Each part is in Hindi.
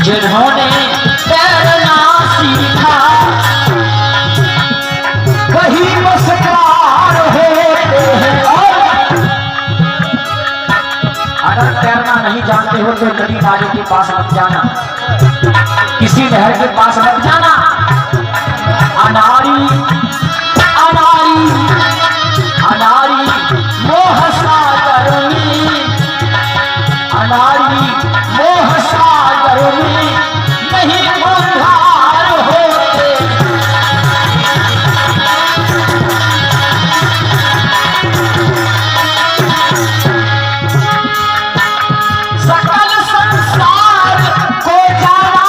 जिन्होंने तैरना सीखा वही बस पार होते हैं। अगर तैरना नहीं जानते हो तो नदी नाले के पास मत जाना, किसी नहर के पास मत जाना। अनारी अनारी अनारी मोह सागर में, अनारी मोह सागर में नहीं उद्धार होते। सकल संसार को जाना,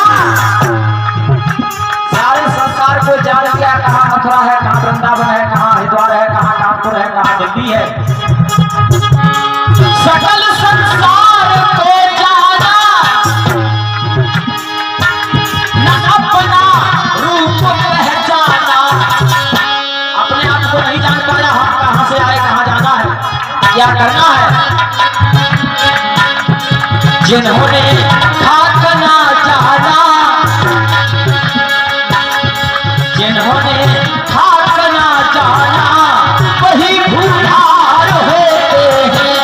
सारे संसार को जान लिया, कहाँ मथुरा है, कहाँ वृंदावन है, कहाँ हरिद्वार है, कहाँ कानपुर है, कहाँ दिल्ली है। सकल संसार को जाना, न अपना रूप पहचाना। अपने आप को नहीं जान पाया, हम कहाँ से आए, कहाँ जाना है, क्या करना है। जिन्होंने खाक ना जाना, जिन्होंने खाक ना जाना वही भूधार होते हैं।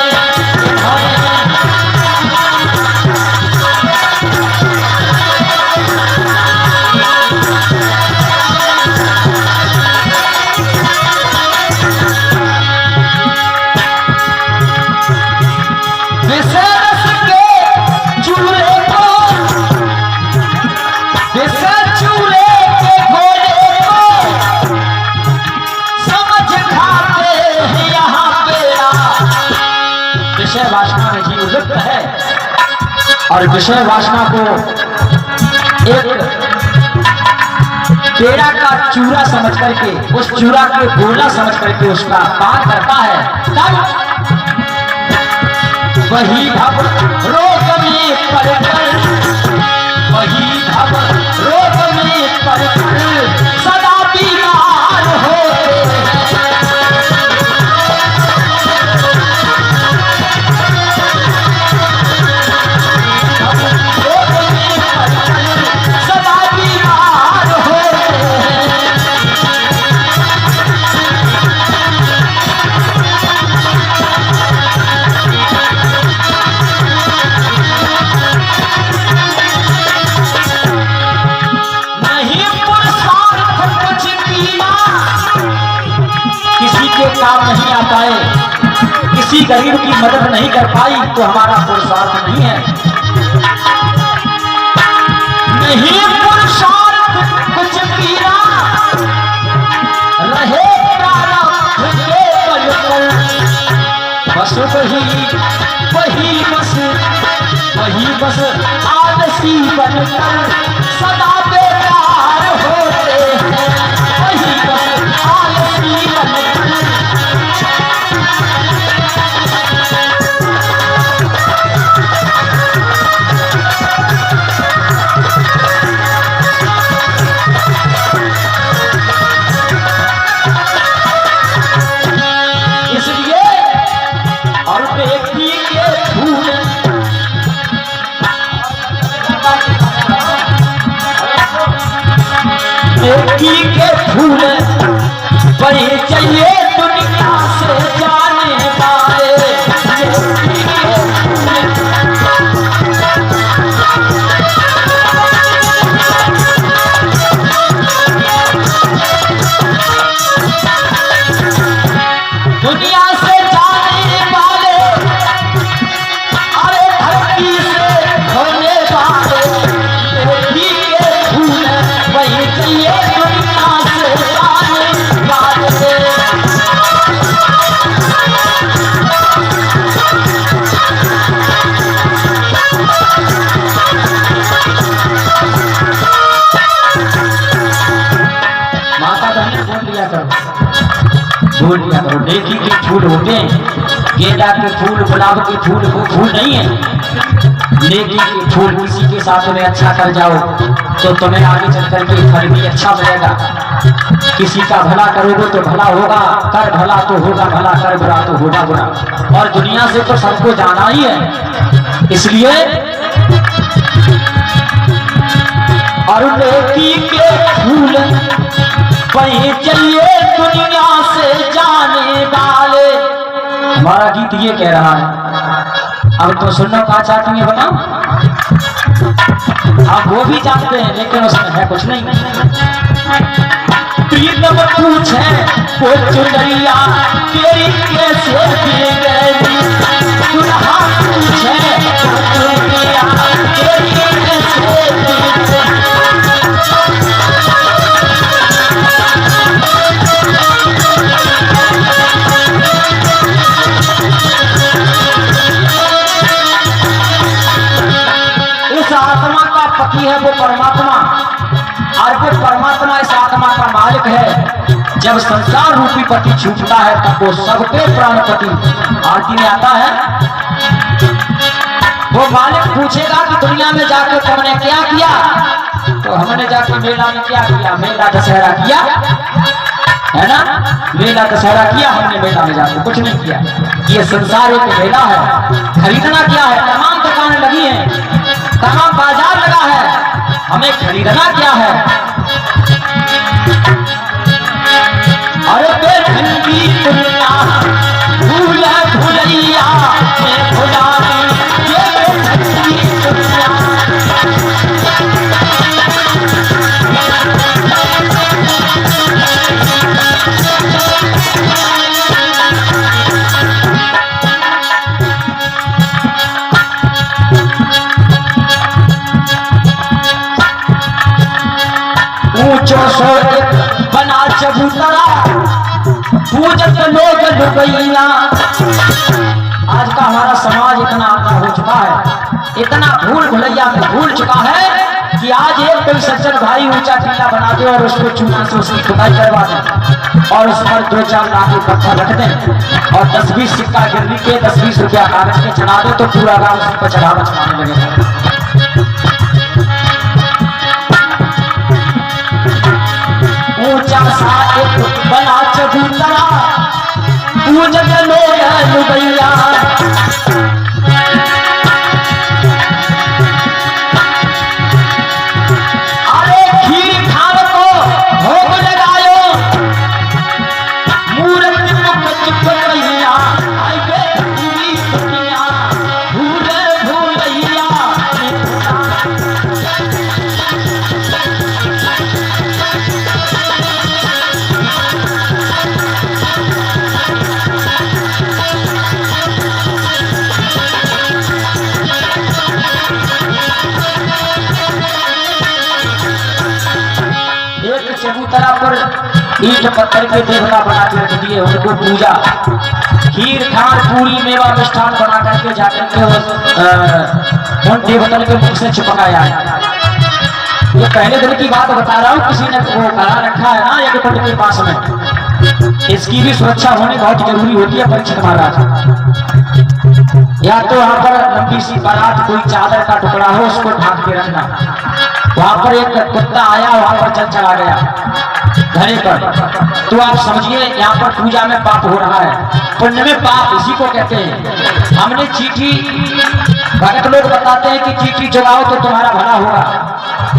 विषरस के चूल्हे को, विषर चूल्हे के घोड़े को समझ खाते हैं यहाँ पेड़ा। विषय वासना में जीव लिप्त है और विषय वासना को एक पेड़ा का चूरा समझ करके, उस चूरा के गोला समझ करके उसका पान करता है। तब वही भव रोग में पड़कर, वही भव रोग में पड़कर सदा बीमार होते हैं। रोग में पड़कर सदा बीमार होते हैं। काम नहीं आ पाए, किसी गरीब की मदद नहीं कर पाई तो हमारा पुरुषार्थ नहीं है। नहीं पुरुषार्थ कुछ पीना रहे प्रारब्ध के बल पर, बस वही बस आलसी बनकर सदा बेकार होते हैं। वही बस आलसी बनकर नेकी के फूल बड़े चाहिए दुनिया से जाने वाले। दुनिया से जाने वाले, अरे धरती से होने वाले। नेकी के फूल वही चाहिए दुनिया से जाने वाले। माता बहन भूल लिया करो, नेकी के फूल होते हैं, गेंदा के फूल, गुलाब के फूल वो फूल नहीं है। नेकी के फूल किसी के साथ में अच्छा कर जाओ तो तुम्हें आगे चल करके फल भी अच्छा मिलेगा। किसी का भला करोगे तो भला होगा, कर भला तो होगा भला, कर बुरा तो होगा बुरा। और दुनिया से तो सबको जाना ही है, इसलिए और नेकी के फूल वहीं चलिए दुनिया से जाने वाले। हमारा गीत ये कह रहा है। अब तो सुनना क्या चाहती है बताओ? आप वो भी जानते हैं लेकिन उसमें है कुछ नहीं। प्रीतम पूछे वो चुनरिया तेरी कैसे दी गई, दुल्हा पूछे वो चुनरिया तेरी कैसे दी गई। इस आत्मा का पति है वो परमात्मा, और वो परमात्मा इस आत्मा का मालिक है। जब संसार रूपी पति छूटता है तब वो सबके प्राणपति आरती में आता है। वो मालिक पूछेगा कि दुनिया में जाकर तुमने क्या किया, तो हमने जाकर मेला में क्या किया, मेला दशहरा किया है ना, मेला दशहरा किया हमने, मेला में जाकर कुछ नहीं किया। ये संसार एक मेला है, खरीदना क्या है, तमाम दुकानें लगी हैं, तमाम बाजार लगा है, हमें खरीदना क्या है। अरे बेठंडी दुनिया भूल भुलैया में भुलानी, ये बेठंडी दुनिया। ऊंचो सो बना चबूतरा पूजत लोग लुबैया। आज का हमारा समाज इतना आगा हो चुका है, इतना भूल भुलैया में भूल चुका है कि आज एक कोई सज्जन भाई ऊंचा टीला बना दे और उसको चूना से उसकी खुदाई करवा दें और उस पर 2-4 लाख पत्थर रख दें और 10-20 सिक्का गिरवी के 10-20 रुपया कागज के चढ़ा दो तो पूरा गाँव उसी पर चढ़ावा चढ़ाने लगेगा। ऊंचा सा एक बना चबूतरा पूजत लोग लुबैया। अरे खीर खान को भोग लगायो मूर्ति मुख चिपकैया, आई बेठंडी दुनिया भूल भुलैया। चबूतरा पर ईंट पत्थर के देवता बना के रख दिए, उनको पूजा खीर खान पूरी मेवा मिष्ठान बना करके जाकर के उन देवतन के मुख से छिपकाया है। ये पहले दिन की बात बता रहा हूँ, किसी ने वो करा रखा है ना एक कुंड के पास में, इसकी भी सुरक्षा होनी बहुत जरूरी होती है परीक्षित महाराज। या तो वहां पर लंबी सी बारात कोई चादर का टुकड़ा हो उसको ढांक के रखना। वहां पर एक कुत्ता आया, वहां पर जल चला गया घरे पर, तो आप समझिए यहाँ पर पूजा में पाप हो रहा है, पुण्य में पाप इसी को कहते हैं। हमने चीटी, भगत लोग बताते हैं कि चीटी जगाओ तो तुम्हारा भला होगा।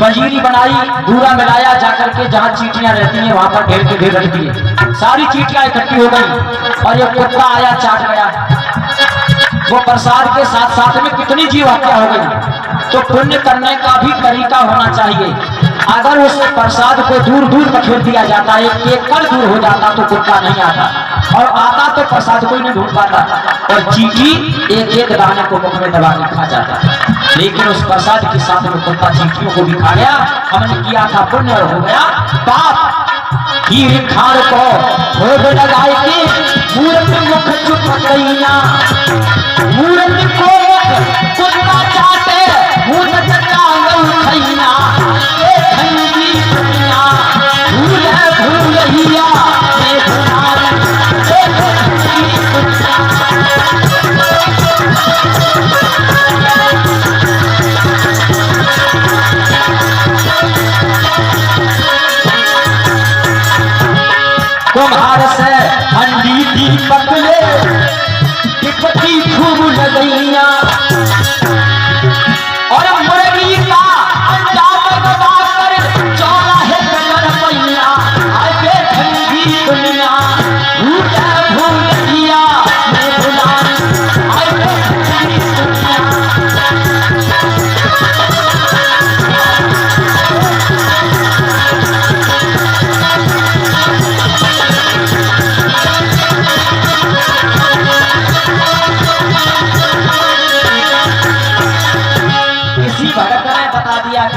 पंजीरी बनाई, धूरा मिलाया, जाकर के जहाँ चीटियां रहती हैं वहां पर ढेर के ढेर रख दिए, सारी चीटियां इकट्ठी हो गई और एक कुत्ता आया चाट गया। वो प्रसाद के साथ साथ में कितनी जीव हत्या हो गई। तो पुण्य करने का भी तरीका होना चाहिए। अगर उस प्रसाद को दूर दूर बखेर दिया जाता, एक एकड़ दूर हो जाता तो कुत्ता नहीं आता, और आता तो प्रसाद कोई नहीं ढूंढ पाता, और चींटी एक एक दाने को मुख में दबा के खा जाता। लेकिन उस प्रसाद के साथ में कुत्ता चींटियों को भी खा गया। हमने किया था पुण्य और हो गया पाप। खीर खान को भोग लगाए के मूर्ति मुख चुपकैया, मूर्ति को कुत्ता चाटे मूर्त टांग खैया। ठंडी दुनिया भूल भूलैया में भुलानी,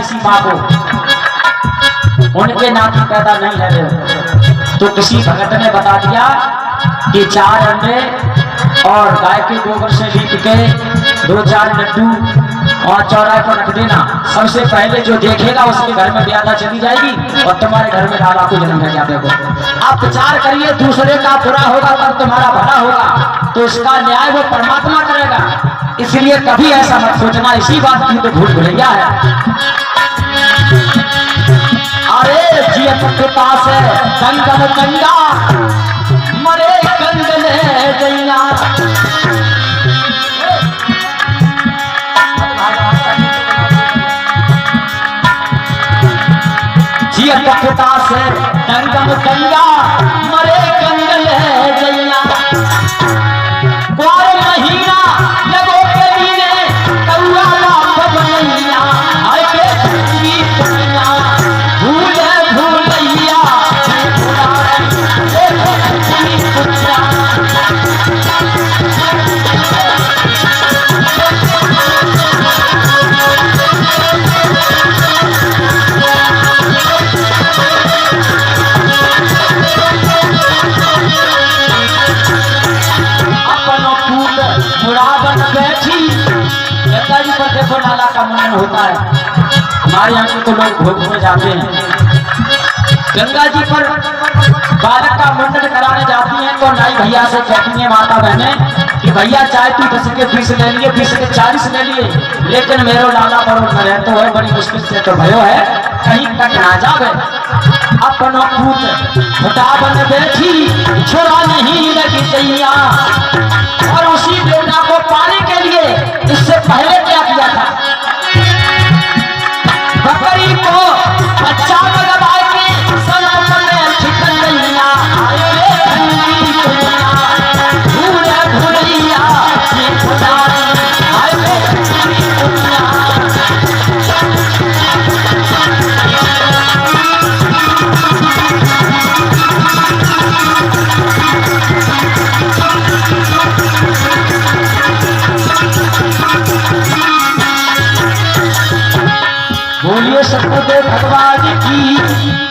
किसी माँ को उनके नाती पैदा नहीं है रे, तो किसी भगत ने बता दिया कि 4 अंडे और गाय के गोबर से लीप के 2-4 लड्डू और चौराहे पर रख देना। सबसे पहले जो देखेगा उसके घर में ब्यादा चली जाएगी और तुम्हारे घर में लाला को जन्म है। क्या देखो, आप विचार करिए, दूसरे का बुरा होगा तब तुम्हारा भला होगा, तो इसका न्याय वो परमात्मा करेगा। इसलिए कभी ऐसा मत सोचना, इसी बात की तो भूल भुलैया है। अरे जियत पिता से गंगम गंगा मरे कंगने जैया, जियत पिता से गंगम गंगा मरे कंगने जैया, ग्वार महीना लगो के लिए कौआ लाख बनैया, आए के जिंदगी दुनिया भूले भूलैया, देखो लाला का मनन होता है। हमारे यहाँ से तो लोग घूमने जाते हैं, गंगा जी पर बालक का मुंडन कराने जाती हैं तो नाई भैया से कहती है माता बहने कि भैया चाहे तू 10 के 20 ले लिए, 20 के 40 ले लिए, लेकिन मेरो लाला बरोड़ में रहते हो, बड़ी मुश्किल से तो भयो है, कहीं तक ना जावे। अपनो पूत फटा बन बैठी छोड़ा नहीं लगी चैया, और उसी बेटा को पाने के लिए इससे पहले क्या किया था, बकरी को बच्चा लगा के सनम में छिपन गईया, आए ठंडी दुनिया भूले भूलैया, ये खुदा आए ठंडी दुनिया। बोलिए सतगुरुदेव भगवान की।